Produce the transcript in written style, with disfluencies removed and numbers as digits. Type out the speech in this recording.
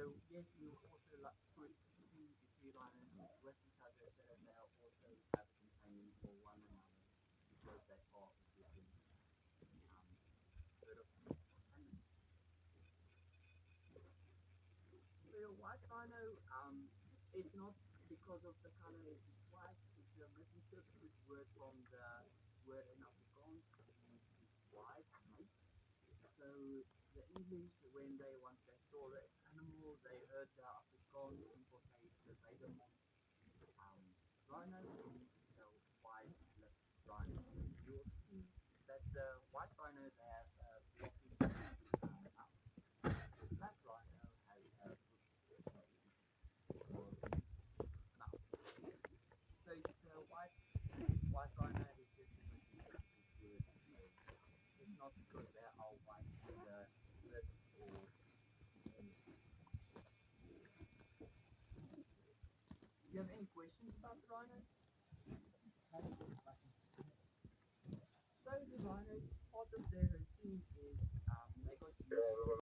So yes, you also like put two rhinos with each other so that they are also have companions for one another because they are different um, herd of animals. So your white rhino, it's not because of the color it's white, it's a misinterpreted word from the word in Afrikaans means it's white mate. So the English, when they saw the animal, they heard the Afrikaans people say it's the Weidemann rhino, meaning it's a white-lipped rhino. You will see that the white rhino they have a floppy mouth. The black rhino has a hooked nose or mouth. So the white rhino is just a misinterpreted word name. It's not because they are white in the lips or anything. Do you have any questions about the rhinos? So the rhinos, part of their routine is they got used